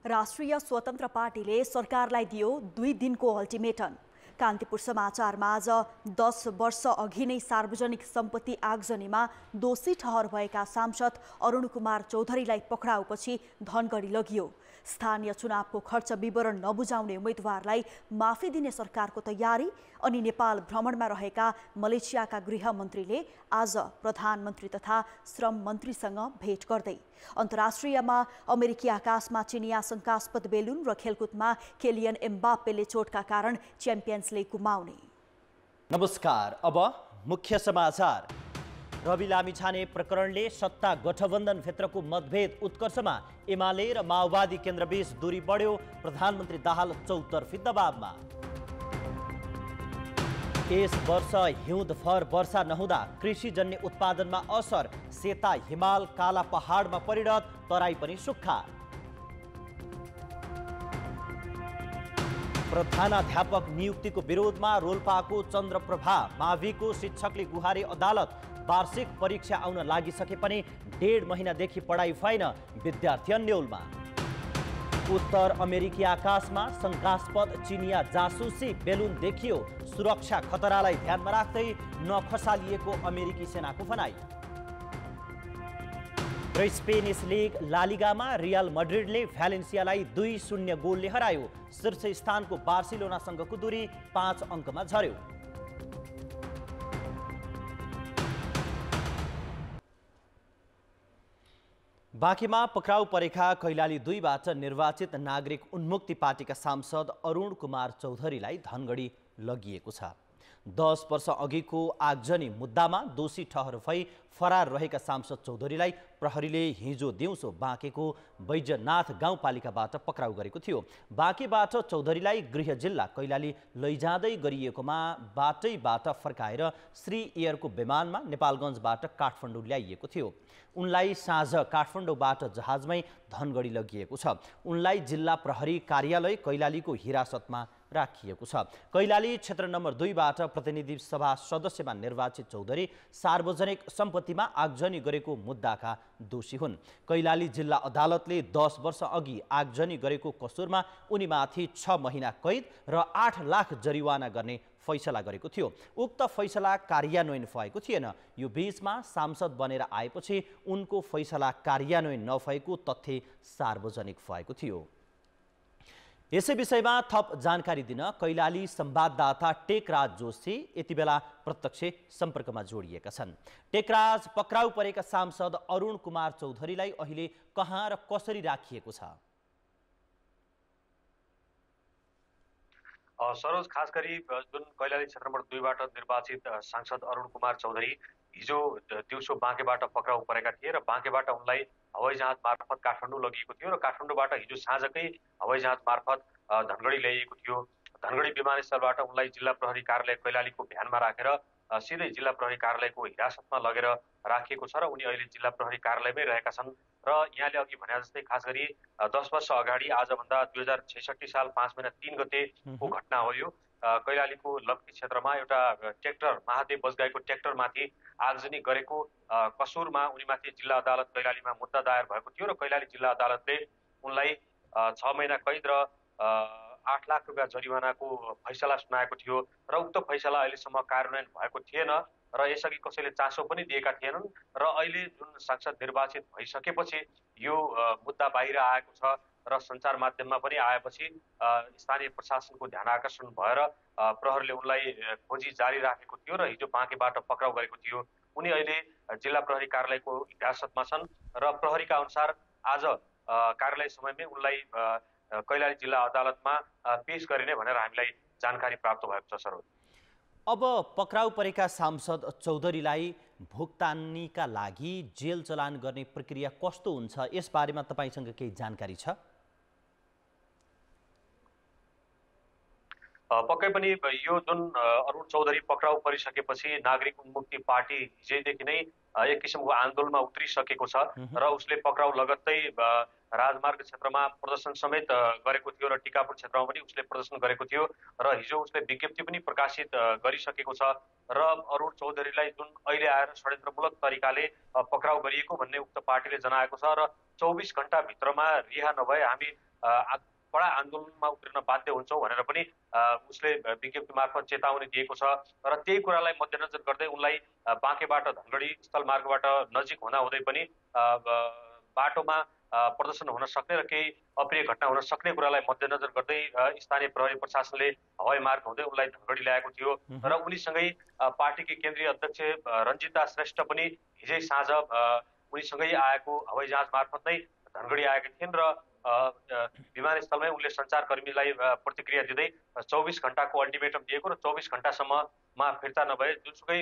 राष्ट्रिय स्वतन्त्र पार्टीले सरकारलाई दियो 2 दिनको अल्टिमेटम। कान्तिपुर समाचारमा आज 10 वर्ष अघि नै सार्वजनिक सम्पत्ति आगजनीमा दोषी ठहर भएका सांसद अरुण कुमार चौधरीलाई पक्राउपछि धनगढी लगियो। स्थानीय चुनावको खर्च विवरण नबुझाउने उम्मेदवारलाई माफी दिने सरकारको तयारी अनि नेपाल भ्रमणमा रहेका मलेसियाका गृहमन्त्रीले आज प्रधानमन्त्री तथा श्रम मन्त्रीसँग भेट गर्दै अन्तर्राष्ट्रियमा अमेरिकी आकाशमा चिनिया शङ्कास्पद बेलुन र खेलकुदमा केलियन एम्बाप्पेले चोटका कारण च्याम्पियन्स लिग गुमाउने। नमस्कार, अब मुख्य समाचार। रवि लामिछाने प्रकरणले सत्ता गठबन्धनभित्रको मतभेद उत्कर्षमा एमाले र माओवादी केन्द्रबीच दूरी बढ्यो। प्रधानमन्त्री दाहाल चौतर्फी दबावमा। यस वर्ष हिउँदभर वर्षा नहुँदा कृषिजन्य उत्पादनमा असर। सेता हिमाल काला पहाडमा परिणत, तराई पनि सुक्खा। प्रधानाध्यापक नियुक्तिको विरोधमा रोल्पाको चन्द्रप्रभा माविको शिक्षकले गुहारे अदालत। वार्षिक परीक्षा आउन लागिसके पनि 1.5 महिनादेखि पढाइ भएन, विद्यार्थी अन्यलमा। उत्तर अमेरिकी आकाशमा शङ्कास्पद चिनिया जासुसी बेलुन देखियो। सुरक्षा खतरालाई ध्यानमा राख्दै नखसालिएको अमेरिकी सेनाको भनाई। र स्पेनिस लिग लालिगामा रियल मड्रिडले भ्यालेन्सियालाई 2-0 गोलले हरायो। शीर्ष स्थानको बार्सिलोनासँगको दूरी 5 अङ्कमा झर्यो। बाँकीमा पक्राउ परेका कैलाली 2बाट निर्वाचित नागरिक उन्मुक्ति पार्टीका सांसद अरुण कुमार चौधरीलाई धनगढी लगिएको छ। 10 वर्ष अघिको आगजनी मुद्दामा दोषी ठहर भई फरार रहेका सांसद चौधरीलाई प्रहरीले हिजो दिउँसो बाँकेको बैजनाथ गाउँपालिकाबाट पक्राउ गरेको थियो। बाँकेबाट चौधरीलाई गृह जिल्ला कैलाली लैजाँदै गरिएकोमा बाटैबाट फर्काएर श्री एयरको विमानमा नेपालगञ्जबाट काठमाडौँ ल्याइएको थियो। उनलाई साँझ काठमाडौँबाट जहाजमै धनगढी लगिएको छ। उनलाई जिल्ला प्रहरी कार्यालय कैलालीको हिरासतमा राखिएको छ। कैलाली क्षेत्र नम्बर 2बाट प्रतिनिधि सभा सदस्यमा निर्वाचित चौधरी सार्वजनिक सम्पत्तिमा आगजनी गरेको मुद्दाका दोषी हुन्। कैलाली जिल्ला अदालतले 10 वर्ष अघि आगजनी गरेको कसुरमा उनीमाथि 6 महिना कैद र 8 लाख जरिवाना गर्ने फैसला गरेको थियो। उक्त फैसला कार्यान्वयन भएको थिएन। यो बीचमा सांसद बनेर आएपछि उनको फैसला कार्यान्वयन नभएको तथ्य सार्वजनिक भएको थियो। यसै विषयमा थप जानकारी दिन कैलाली संवाददाता टेकराज जोशी यति बेला प्रत्यक्ष सम्पर्कमा जोडिएका छन्। टेकराज, पक्राउ परेका सांसद अरुण कुमार चौधरीलाई अहिले कहाँ र कसरी राखिएको छ? सरोज, खास गरी जुन कैलाली क्षेत्र नम्बर 2बाट निर्वाचित सांसद अरुण कुमार चौधरी हिजो दिउँसो बाँकेबाट पक्राउ परेका थिए र बाँकेबाट उनलाई हवाईजहाज मार्फत काठमाडौँ लगिएको थियो र काठमाडौँबाट हिजो साँझकै हवाईजहाज मार्फत धनगढी ल्याइएको थियो। धनगढी विमानस्थलबाट उनलाई जिल्ला प्रहरी कार्यालय कैलालीको भ्यानमा राखेर सिधै जिल्ला प्रहरी कार्यालयको हिरासतमा लगेर राखिएको छ र उनी अहिले जिल्ला प्रहरी कार्यालयमै रहेका छन्। र यहाँले अघि भने जस्तै खास गरी 10 वर्ष अगाडि आजभन्दा 2066 साल 5 महिना 3 गतेको घटना हो यो। कैलालीको लम्की क्षेत्रमा एउटा ट्र्याक्टर, महादेव बजगाईको ट्र्याक्टरमाथि आगजनी गरेको कसुरमा उनीमाथि जिल्ला अदालत कैलालीमा मुद्दा दायर भएको थियो र कैलाली जिल्ला अदालतले उनलाई 6 महिना कैद र 8 लाख रुपियाँ जरिवानाको फैसला सुनाएको थियो र उक्त फैसला अहिलेसम्म कार्यान्वयन भएको थिएन र यसअघि कसैले चासो पनि दिएका थिएनन् र अहिले जुन सांसद निर्वाचित भइसकेपछि यो मुद्दा बाहिर आएको छ र सञ्चार माध्यममा पनि आएपछि स्थानीय प्रशासनको ध्यान आकर्षण भएर प्रहरीले उनलाई खोजी जारी राखेको थियो र हिजो बाँकेबाट पक्राउ गरेको थियो। उनी अहिले जिल्ला प्रहरी कार्यालयको हिरासतमा छन् र प्रहरीका अनुसार आज कार्यालय समयमै उनलाई कैलाली जिल्ला अदालतमा पेश गरिने भनेर हामीलाई जानकारी प्राप्त भएको छ। सरोज, अब पक्राउ परेका सांसद चौधरीलाई भुक्तानीका लागि जेल चलान गर्ने प्रक्रिया कस्तो हुन्छ, यसबारेमा तपाईसँग केही जानकारी छ? पक्कै पनि यो जुन अरुण चौधरी पक्राउ परिसकेपछि नागरिक उन्मुक्ति पार्टी हिजैदेखि नै एक किसिमको आन्दोलनमा उत्रिसकेको छ र उसले पक्राउ लगत्तै राजमार्ग क्षेत्रमा प्रदर्शन समेत गरेको थियो र टिकापुर क्षेत्रमा पनि उसले प्रदर्शन गरेको थियो र हिजो उसले विज्ञप्ति पनि प्रकाशित गरिसकेको छ र अरुण चौधरीलाई जुन अहिले आएर षड्यन्त्रमूलक तरिकाले पक्राउ गरिएको भन्ने उक्त पार्टीले जनाएको छ र 24 घण्टा भित्रमा रिहा नभए हामी कडा आन्दोलनमा उत्रिन बाध्य हुन्छौँ भनेर पनि उसले विज्ञप्ति मार्फत चेतावनी दिएको छ र त्यही कुरालाई मध्यनजर गर्दै उनलाई बाँकेबाट धनगढी स्थलमार्गबाट नजिक हुँदाहुँदै पनि बाटोमा प्रदर्शन हुन सक्ने र केही अप्रिय घटना हुन सक्ने कुरालाई मध्यनजर गर्दै स्थानीय प्रहरी प्रशासनले हवाई मार्ग हुँदै उनलाई धनगढी ल्याएको थियो र उनीसँगै पार्टीकी केन्द्रीय अध्यक्ष रञ्जिता श्रेष्ठ पनि हिजै साँझ उनीसँगै आएको हवाई जहाज मार्फत नै धनगढी आएका थिइन् र विमानस्थलमै उनले सञ्चारकर्मीलाई प्रतिक्रिया दिँदै 24 घण्टाको अल्टिमेटम दिएको र 24 घण्टासम्ममा फिर्ता नभए जुनसुकै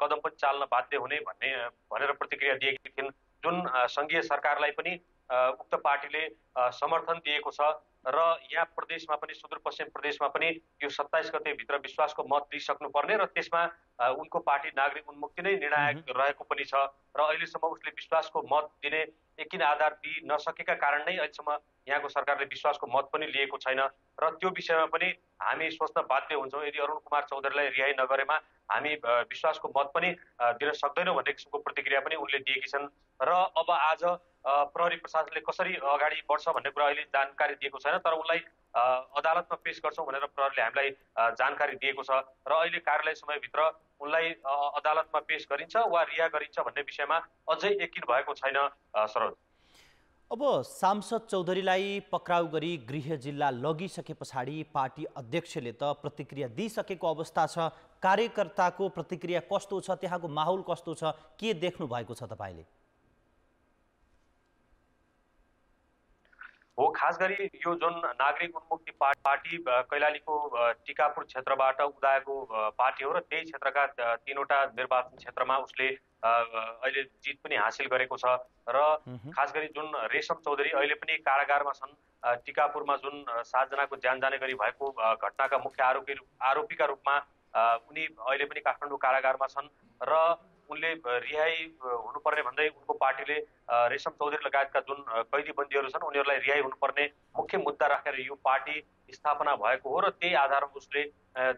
कदम पनि चाल्न बाध्य हुने भनेर प्रतिक्रिया दिएकी थिइन्। जुन सङ्घीय सरकारलाई पनि उक्त पार्टीले समर्थन दिएको छ र यहाँ प्रदेशमा पनि सुदूरपश्चिम प्रदेशमा पनि यो 27 गतेभित्र विश्वासको मत दिइसक्नुपर्ने र त्यसमा उनको पार्टी नागरिक उन्मुक्ति नै निर्णायक रहेको पनि छ र अहिलेसम्म उसले विश्वासको मत दिने एकिन आधार दिइ नसकेका कारण नै अहिलेसम्म यहाँको सरकारले विश्वासको मत पनि लिएको छैन र त्यो विषयमा पनि हामी सोच्न बाध्य हुन्छौँ यदि अरुण कुमार चौधरीलाई रिहाई नगरेमा हामी विश्वासको मत पनि दिन सक्दैनौँ भन्ने किसिमको प्रतिक्रिया पनि उनले दिएकी छन् र अब आज प्रहरी प्रशासनले कसरी अगाडि बढ्छ भन्ने कुरा अहिले जानकारी दिएको छैन तर उनलाई अदालतमा पेश गर्छौँ भनेर प्रहरीले हामीलाई जानकारी दिएको छ र अहिले कार्यालय समयभित्र उनलाई अदालतमा पेश गरिन्छ वा रिहा गरिन्छ भन्ने विषयमा अझै यकिन भएको छैन सरोज। अब सांसद चौधरीलाई पक्राउ गरी गृह जिल्ला लगिसके पछाडि पार्टी अध्यक्षले त प्रतिक्रिया दिइसकेको अवस्था छ। कार्यकर्ताको प्रतिक्रिया कस्तो छ, त्यहाँको माहौल कस्तो छ, के देख्नु भएको छ तपाईले? हो, खास गरी यो जुन नागरिक उन्मुक्ति पार्टी कैलालीको टिकापुर क्षेत्रबाट उदाएको पार्टी हो र त्यही क्षेत्रका 3वटा निर्वाचन क्षेत्रमा उसले अहिले जित पनि हासिल गरेको छ र खास गरी जुन रेशम चौधरी अहिले पनि कारागारमा छन्। टिकापुरमा जुन 7 जनाको ज्यान जाने गरी भएको घटनाका मुख्य आरोपीका रूपमा उनी अहिले पनि काठमाडौँ कारागारमा छन् र उनले रिहाई हुनुपर्ने भन्दै उनको पार्टीले रेशम चौधरी लगायतका जुन कैदी बन्दीहरू छन् उनीहरूलाई रिहाई हुनुपर्ने मुख्य मुद्दा राखेर यो पार्टी स्थापना भएको हो र त्यही आधारमा उसले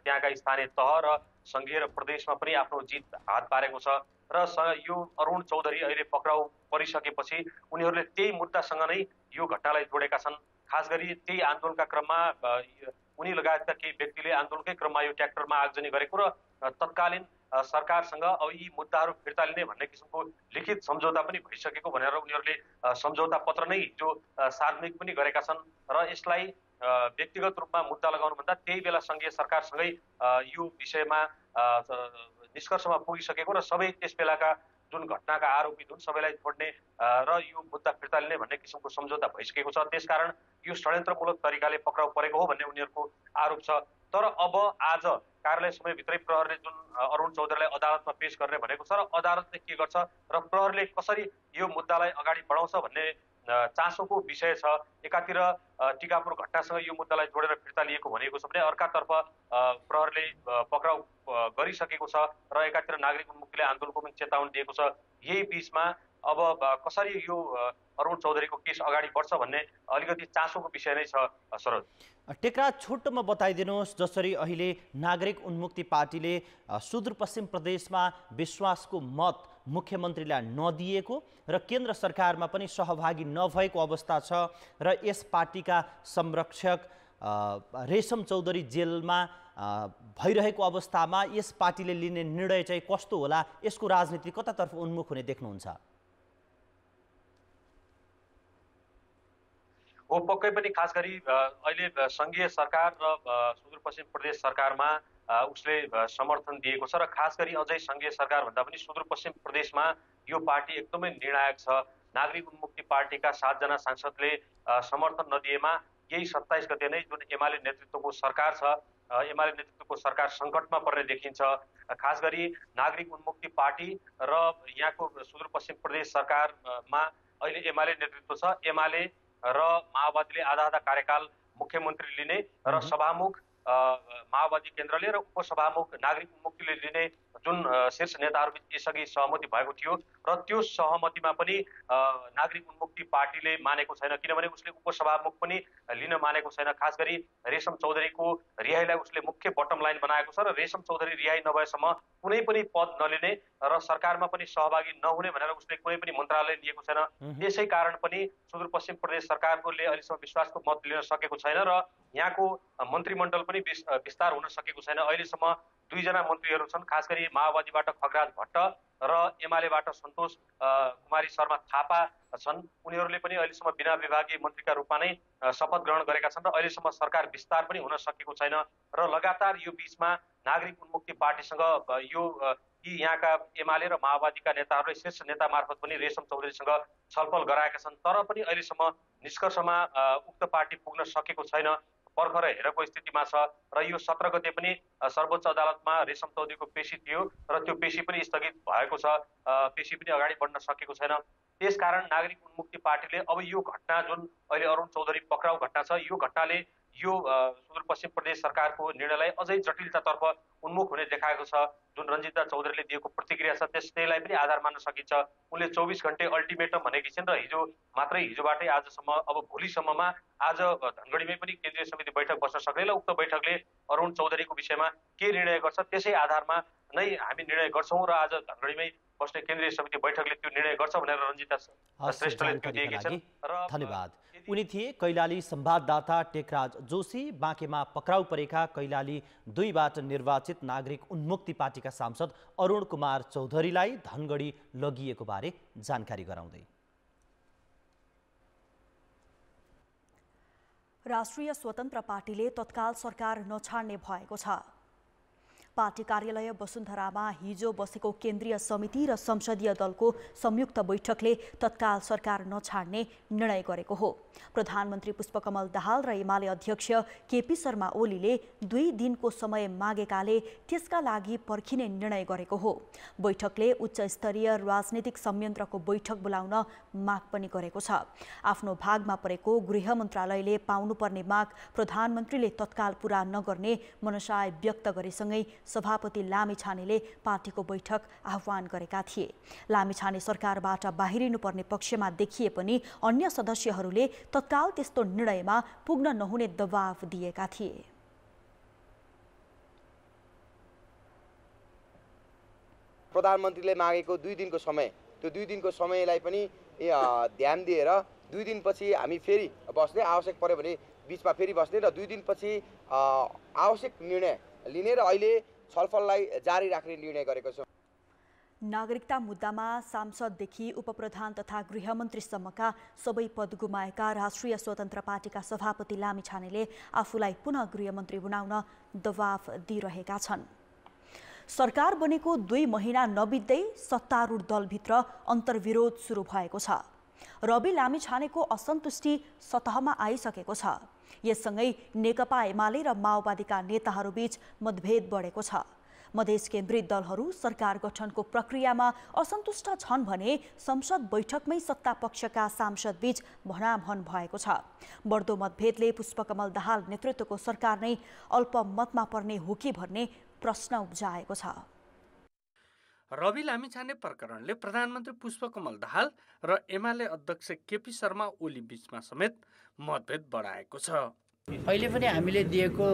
त्यहाँका स्थानीय तह र सङ्घीय र प्रदेशमा पनि आफ्नो जित हात पारेको छ र यो अरुण चौधरी अहिले पक्राउ परिसकेपछि उनीहरूले त्यही मुद्दासँग नै यो घटनालाई जोडेका छन्। खास गरी त्यही आन्दोलनका क्रममा उनी लगायतका केही व्यक्तिले आन्दोलनकै क्रममा यो ट्र्याक्टरमा आगजनी गरेको र तत्कालीन सरकारसँग अब यी मुद्दाहरू फिर्ता लिने भन्ने किसिमको लिखित सम्झौता पनि भइसकेको भनेर उनीहरूले सम्झौता पत्र नै हिजो सार्वजनिक पनि गरेका छन् र यसलाई व्यक्तिगत रूपमा मुद्दा लगाउनुभन्दा त्यही बेला सङ्घीय सरकारसँगै यो विषयमा निष्कर्षमा पुगिसकेको र सबै त्यस बेलाका जुन घटनाका आरोपी हुन् सबैलाई छोड्ने र यो मुद्दा फिर्ता लिने भन्ने किसिमको सम्झौता भइसकेको छ। त्यसकारण यो षड्यन्त्रमूलक तरिकाले पक्राउ परेको हो भन्ने उनीहरूको आरोप छ। तर अब आज कार्यालय समयभित्रै प्रहरीले जुन अरुण चौधरीलाई अदालतमा पेश गर्ने भनेको छ र अदालतले के गर्छ र प्रहरीले कसरी यो मुद्दालाई अगाडि बढाउँछ भन्ने चासोको विषय छ। एकातिर टिकापुर घटनासँग यो मुद्दालाई जोडेर फिर्ता लिएको भनेको छ भने अर्कातर्फ प्रहरीले पक्राउ गरिसकेको छ र एकातिर नागरिक उन्मुक्तिले आन्दोलनको पनि चेतावनी दिएको छ। यही बीचमा अब कसरी यो अरुण चौधरीको केस अगाडि बढ्छ भन्ने अलिकति चासोको विषय नै छ सरोज। टेकराज छोटोमा बताइदिनुहोस्, जसरी अहिले नागरिक उन्मुक्ति पार्टीले सुदूरपश्चिम प्रदेशमा विश्वासको मत मुख्यमन्त्रीलाई नदिएको र केन्द्र सरकारमा पनि सहभागी नभएको अवस्था छ र यस पार्टीका संरक्षक रेशम चौधरी जेलमा भइरहेको अवस्थामा यस पार्टीले लिने निर्णय चाहिँ कस्तो होला, यसको राजनीति कतातर्फ उन्मुख हुने देख्नुहुन्छ? हो, पक्कै पनि खास गरी अहिले सङ्घीय सरकार र सुदूरपश्चिम प्रदेश सरकारमा उसले समर्थन दिएको छ र खास गरी अझै सङ्घीय सरकार भन्दा पनि सुदूरपश्चिम प्रदेशमा यो पार्टी एकदमै निर्णायक छ। नागरिक उन्मुक्ति पार्टीका 7 जना सांसदले समर्थन नदिएमा यही 27 गते नै जुन एमाले नेतृत्वको सरकार छ, एमाले नेतृत्वको सरकार सङ्कटमा पर्ने देखिन्छ। खास गरी नागरिक उन्मुक्ति पार्टी र यहाँको सुदूरपश्चिम प्रदेश सरकारमा अहिले एमाले नेतृत्व छ। एमाले र माओवादीले आधा कार्यकाल मुख्यमन्त्री लिने र सभामुख माओवादी केन्द्रले र उपसभामुख नागरिक उन्मुक्तिले लिने जुन शीर्ष नेताहरूबिच यसअघि सहमति भएको थियो र त्यो सहमतिमा पनि नागरिक उन्मुक्ति पार्टीले मानेको छैन, किनभने उसले उपसभामुख पनि लिन मानेको छैन। खास गरी रेशम चौधरीको रिहाईलाई उसले मुख्य बटम लाइन बनाएको छ र रेशम चौधरी रिहाई नभएसम्म कुनै पनि पद नलिने र सरकारमा पनि सहभागी नहुने भनेर उसले कुनै पनि मन्त्रालय लिएको छैन। त्यसै कारण पनि सुदूरपश्चिम प्रदेश सरकारले अहिलेसम्म विश्वासको मत लिन सकेको छैन र यहाँको मन्त्रीमण्डल पनि विस्तार हुन सकेको छैन। अहिलेसम्म 2 जना मन्त्रीहरू छन्, खास गरी माओवादीबाट खगराज भट्ट र एमालेबाट सन्तोष कुमारी शर्मा थापा छन्। उनीहरूले पनि अहिलेसम्म बिना विभागीय मन्त्रीका रूपमा नै शपथ ग्रहण गरेका छन् र अहिलेसम्म सरकार विस्तार पनि हुन सकेको छैन र लगातार यो बीचमा नागरिक उन्मुक्ति पार्टीसँग यो यहाँका एमाले र माओवादीका नेताहरूले शीर्ष नेता मार्फत पनि रेशम चौधरीसँग छलफल गराएका छन्, तर पनि अहिलेसम्म निष्कर्षमा उक्त पार्टी पुग्न सकेको छैन। पर्खर हेरेको स्थितिमा छ र यो 17 गते पनि सर्वोच्च अदालतमा रेशम चौधरीको पेशी थियो र त्यो पेशी पनि स्थगित भएको छ, पेशी पनि अगाडि बढ्न सकेको छैन। त्यसकारण नागरिक उन्मुक्ति पार्टीले अब यो घटना जुन अहिले अरुण चौधरी पक्राउ घटना छ, यो घटनाले यो सुदूरपश्चिम प्रदेश सरकारको निर्णयलाई अझै जटिलतातर्फ उन्मुख हुने देखाएको छ। जुन रञ्जिता चौधरीले दिएको प्रतिक्रिया छ त्यसलाई पनि आधार मान्न सकिन्छ। उनले 24 घण्टे अल्टिमेटम भनेकी छिन् र हिजोबाटै आजसम्म, अब भोलिसम्ममा आज धनगढीमै पनि केन्द्रीय समिति बैठक बस्न सक्ने र उक्त बैठकले अरुण चौधरीको विषयमा के निर्णय गर्छ त्यसै आधारमा नै हामी निर्णय गर्छौँ र आज धनगढीमै बस्ने केन्द्रीय समिति बैठकले त्यो निर्णय गर्छ भनेर रञ्जिता श्रेष्ठले दिएकी छन्। धन्यवाद। उनी थिए कैलाली संवाददाता टेकराज जोशी। बाँकेमा पक्राउ परेका कैलाली 2बाट निर्वाचित नागरिक उन्मुक्ति पार्टीका सांसद अरुण कुमार चौधरीलाई धनगढी लगिएको बारे जानकारी गराउँदै। राष्ट्रिय स्वतन्त्र पार्टीले तत्काल सरकार नछाड्ने भएको छ। पार्टी कार्यालय वसुन्धरामा हिजो बसेको केन्द्रीय समिति र संसदीय दलको संयुक्त बैठकले तत्काल सरकार नछाड्ने निर्णय गरेको हो। प्रधानमन्त्री पुष्पकमल दाहाल र एमाले अध्यक्ष केपी शर्मा ओलीले 2 दिनको समय मागेकाले त्यसका लागि पर्खिने निर्णय गरेको हो। बैठकले उच्च स्तरीय राजनीतिक संयन्त्रको बैठक बोलाउन माग पनि गरेको छ। आफ्नो भागमा परेको गृह मन्त्रालयले पाउनुपर्ने माग प्रधानमन्त्रीले तत्काल पूरा नगर्ने मनसाय व्यक्त गरेसँगै सभापति लामिछानेले पार्टीको बैठक आह्वान गरेका थिए। लामिछाने सरकारबाट बाहिरिनुपर्ने पक्षमा देखिए पनि अन्य सदस्यहरूले तत्काल त्यस्तो निर्णयमा पुग्न नहुने दबाव दिएका थिए। प्रधानमन्त्रीले मागेको 2 दिनको समय, त्यो 2 दिनको समयलाई पनि ध्यान दिएर 2 दिनपछि हामी फेरि बस्ने, आवश्यक पर्यो भने बिचमा फेरि बस्ने र 2 दिनपछि आवश्यक निर्णय लिने र अहिले छलफललाई जारी राख्ने निर्णय गरेको छ। नागरिकता मुद्दामा सांसददेखि उपप्रधान तथा गृहमन्त्रीसम्मका सबै पद गुमाएका राष्ट्रिय स्वतन्त्र पार्टीका सभापति लामिछानेले आफूलाई पुनः गृहमन्त्री बनाउन दबाव दिइरहेका छन्। सरकार बनेको 2 महिना नबित्दै सत्तारूढ दलभित्र अन्तर्विरोध सुरु भएको छ। रवि लामिछानेको असन्तुष्टि सतहमा आइसकेको छ। यससँगै नेकपा एमाले र माओवादीका नेताहरूबीच मतभेद बढेको छ। मधेस केन्द्रित दलहरू सरकार गठनको प्रक्रियामा असन्तुष्ट छन् भने संसद बैठकमै सत्ता पक्षका सांसदबीच भनाभन भएको छ। बढ्दो मतभेदले पुष्पकमल दाहाल नेतृत्वको सरकार नै अल्पमतमा पर्ने हो कि भन्ने प्रश्न उब्जाएको छ। रवि लामिछाने प्रकरणले प्रधानमन्त्री पुष्पकमल दाहाल र एमाले अध्यक्ष केपी शर्मा ओली बीचमा समेत मतभेद बढाएको छ। अहिले पनि हामीले दिएको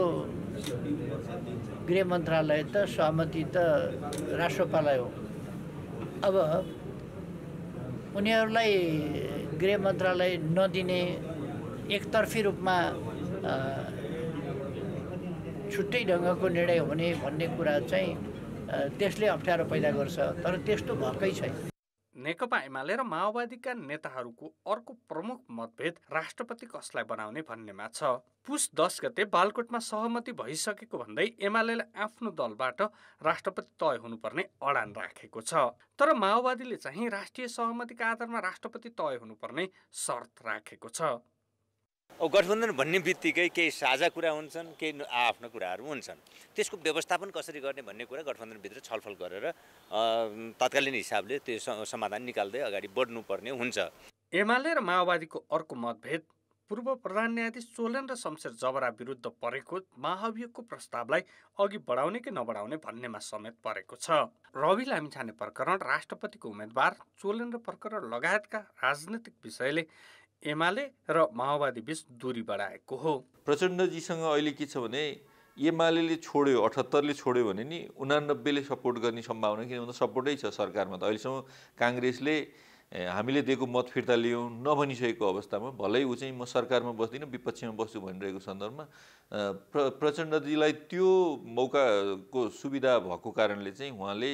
गृह मन्त्रालय त सहमति त राष्ट्रपालय हो। अब उनीहरूलाई गृह मन्त्रालय नदिने, एकतर्फी रूपमा छुट्टै ढङ्गको निर्णय हुने भन्ने कुरा चाहिँ त्यसले अप्ठ्यारो पैदा गर्छ, तर त्यस्तो भएकै छैन। नेकपा एमाले र माओवादीका नेताहरूको अर्को प्रमुख मतभेद राष्ट्रपति कसलाई बनाउने भन्नेमा छ। पुस 10 गते बालकोटमा सहमति भइसकेको भन्दै एमालेले आफ्नो दलबाट राष्ट्रपति तय हुनुपर्ने अडान राखेको छ। तर माओवादीले चाहिँ राष्ट्रिय सहमतिका आधारमा राष्ट्रपति तय हुनुपर्ने शर्त राखेको छ। गठबन्धन भन्ने बित्तिकै केही साझा कुरा हुन्छन्, केही आफ्ना कुराहरू हुन्छन्। त्यसको व्यवस्थापन कसरी गर्ने भन्ने कुरा गठबन्धनभित्र छलफल गरेर तत्कालीन हिसाबले त्यो समाधान निकाल्दै अगाडि बढ्नुपर्ने हुन्छ। एमाले र माओवादीको अर्को मतभेद पूर्व प्रधान न्यायाधीश चोलेन र शमशेर जबरा विरुद्ध परेको महाभियोगको प्रस्तावलाई अघि बढाउने कि नबढाउने भन्नेमा समेत परेको छ। रवि लामिछाने प्रकरण, राष्ट्रपतिको उम्मेद्वार, चोलेन र प्रकरण लगायतका राजनीतिक विषयले एमाले र माओवादी बीच दूरी बढाएको हो। प्रचण्डजीसँग अहिले के छ भने एमाले छोड्यो, 78ले छोड्यो भने नि 89ले सपोर्ट गर्ने सम्भावना, किन भन्दा सपोर्टै छ सरकारमा। त अहिलेसम्म काङ्ग्रेसले हामीले दिएको मत फिर्ता लियौँ नभनिसकेको अवस्थामा भलै ऊ चाहिँ म सरकारमा बस्दिनँ विपक्षमा बस्छु भनिरहेको सन्दर्भमा प्रचण्डजीलाई त्यो मौकाको सुविधा भएको कारणले चाहिँ उहाँले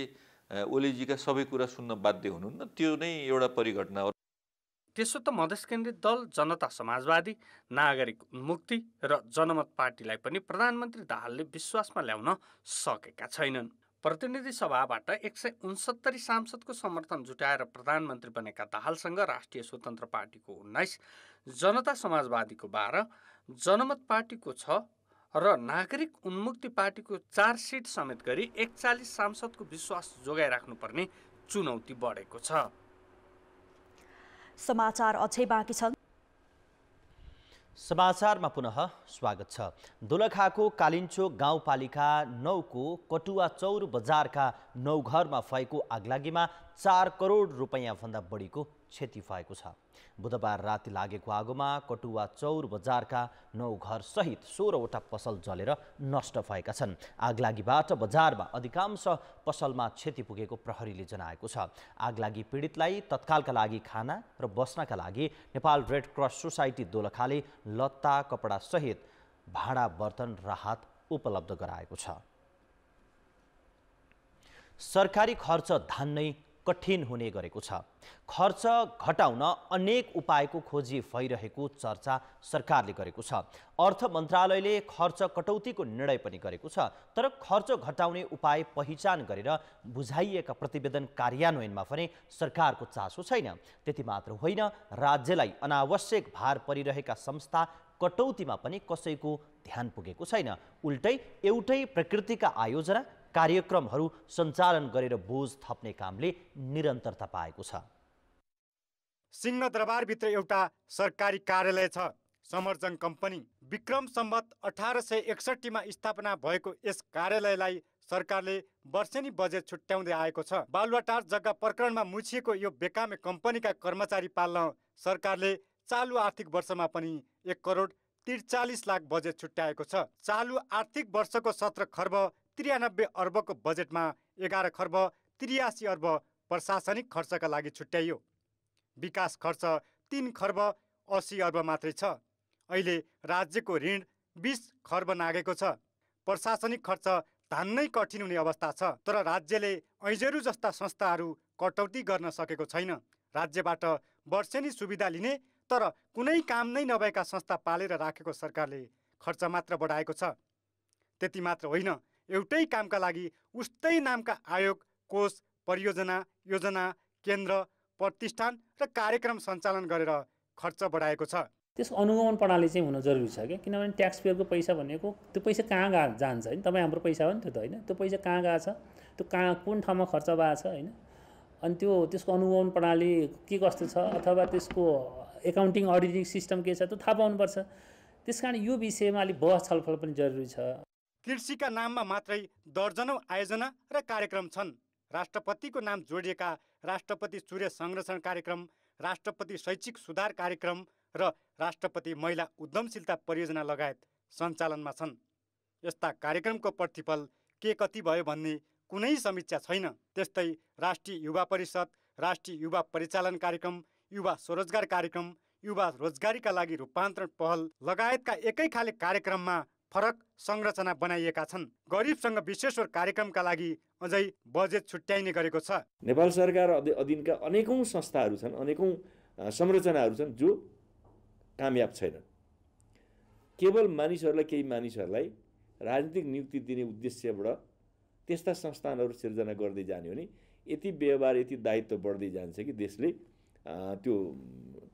ओलीजीका सबै कुरा सुन्न बाध्य हुनुहुन्न। त्यो नै एउटा परिघटना हो। त्यसो त मधेस केन्द्रित दल जनता समाजवादी, नागरिक उन्मुक्ति र जनमत पार्टीलाई पनि प्रधानमन्त्री दाहालले विश्वासमा ल्याउन सकेका छैनन्। प्रतिनिधि सभाबाट 169 सांसदको समर्थन जुटाएर प्रधानमन्त्री बनेका दाहालसँग राष्ट्रिय स्वतन्त्र पार्टीको 19, जनता समाजवादीको 12, जनमत पार्टीको 6 र नागरिक उन्मुक्ति पार्टीको 4 सिट समेत गरी 41 सांसदको विश्वास जोगाइराख्नुपर्ने चुनौती बढेको छ। समाचार अझै बाँकी छन्। समाचारमा पुनः स्वागत छ। दोलखाको कालिन्चोक गाउँपालिका 9 को कटुवा चौर बजारका 9 घरमा भएको आगलागीमा 4 करोड रुपैयाँ भन्दा बढीको क्षति भएको छ। बुधबार राति लागेको आगोमा कटुवा चौर बजारका 9 घर सहित 16वटा पसल जलेर नष्ट भएका छन्। आगलागीबाट बजारमा अधिकांश पसलमा क्षति पुगेको प्रहरीले जनाएको छ। आगलागी पीडितलाई तत्कालका लागि खाना र बस्नका लागि नेपाल रेड क्रस सोसाइटी दोलखाले लत्ता कपडा सहित भाँडा बर्तन राहत उपलब्ध गराएको छ। सरकारी खर्च धान्नै कठिन हुने गरेको छ। खर्च घटाउन अनेक उपायको खोजी भइरहेको चर्चा सरकारले गरेको छ। अर्थ मन्त्रालयले खर्च कटौतीको निर्णय पनि गरेको छ। तर खर्च घटाउने उपाय पहिचान गरेर बुझाइएका प्रतिवेदन कार्यान्वयनमा पनि सरकारको चासो छैन। त्यति मात्र होइन, राज्यलाई अनावश्यक भार परिरहेका संस्था कटौतीमा पनि कसैको ध्यान पुगेको छैन। उल्टै एउटै प्रकृतिका आयोजना कार्यक्रमहरू सञ्चालन गरेर बोझ थप्ने कामले निरन्तरता पाएको छ। सिंहदरबारभित्र एउटा सरकारी कार्यालय छ, समर्जन कम्पनी। विक्रम सम्वत 1861 मा स्थापना भएको यस कार्यालयलाई सरकारले वर्षेनी बजेट छुट्याउँदै आएको छ। बालुवाटार जग्गा प्रकरणमा मुछिएको यो बेकामे कम्पनीका कर्मचारी पाल्न सरकारले चालु आर्थिक वर्षमा पनि 1 करोड 43 लाख बजेट छुट्याएको छ। चालु आर्थिक वर्षको 17 खर्ब 93 अर्बको बजेटमा 11 खर्ब 83 अर्ब प्रशासनिक खर्चका लागि छुट्याइयो। विकास खर्च 3 खर्ब 80 अर्ब मात्रै छ। अहिले राज्यको ऋण 20 खर्ब नागेको छ। प्रशासनिक खर्च धान्नै कठिन हुने अवस्था छ। तर राज्यले ऐजेरू जस्ता संस्थाहरू कटौती गर्न सकेको छैन। राज्यबाट वर्षेनी सुविधा लिने तर कुनै काम नै नभएका संस्था पालेर राखेको सरकारले खर्च मात्र बढाएको छ। त्यति मात्र होइन, एउटै कामका लागि उस्तै नामका आयोग, कोष, परियोजना, योजना, केन्द्र, प्रतिष्ठान र कार्यक्रम सञ्चालन गरेर खर्च बढाएको छ। त्यसको अनुगमन प्रणाली चाहिँ हुन जरुरी छ क्या, किनभने ट्याक्स पेयरको पैसा भनेको त्यो पैसा कहाँ जान्छ होइन, तपाईँ हाम्रो पैसा हो नि त्यो त होइन, त्यो पैसा कहाँ गएको छ, त्यो कहाँ कुन ठाउँमा खर्च भएको छ होइन, अनि त्यसको अनुगमन प्रणाली के कस्तो छ अथवा त्यसको एकाउन्टिङ अडिटिङ सिस्टम के छ त्यो थाहा पाउनुपर्छ। त्यसकारण यो विषयमा अलिक बहस छलफल पनि जरुरी छ। कृषिका नाममा मात्रै दर्जनौं आयोजना र कार्यक्रम छन्। राष्ट्रपतिको नाम जोडिएका राष्ट्रपति सूर्य संरक्षण कार्यक्रम, राष्ट्रपति शैक्षिक सुधार कार्यक्रम र राष्ट्रपति महिला उद्यमशीलता परियोजना लगायत सञ्चालनमा छन्। यस्ता कार्यक्रमको प्रतिफल के कति भयो भन्ने कुनै समीक्षा छैन। त्यस्तै राष्ट्रिय युवा परिषद, राष्ट्रिय युवा परिचालन कार्यक्रम, युवा स्वरोजगार कार्यक्रम, युवा रोजगारीका लागि रूपान्तरण पहल लगायतका एकै खाले कार्यक्रममा फरक संरचना बनाइएका छन्। गरिबसँग विशेषवर कार्यक्रमका लागि अझै बजेट छुट्याइने गरेको छ। नेपाल सरकार अधीनका अनेकौं संस्थाहरू छन्, अनेकौं संरचनाहरू छन् जो कामयाब छैनन्। केवल केही मानिसहरूलाई राजनीतिक नियुक्ति दिने उद्देश्यबाट त्यस्ता संस्थानहरू सिर्जना गर्दै जाने हो भने यति व्यवहार, यति दायित्व बढ्दै जान्छ कि देशले त्यो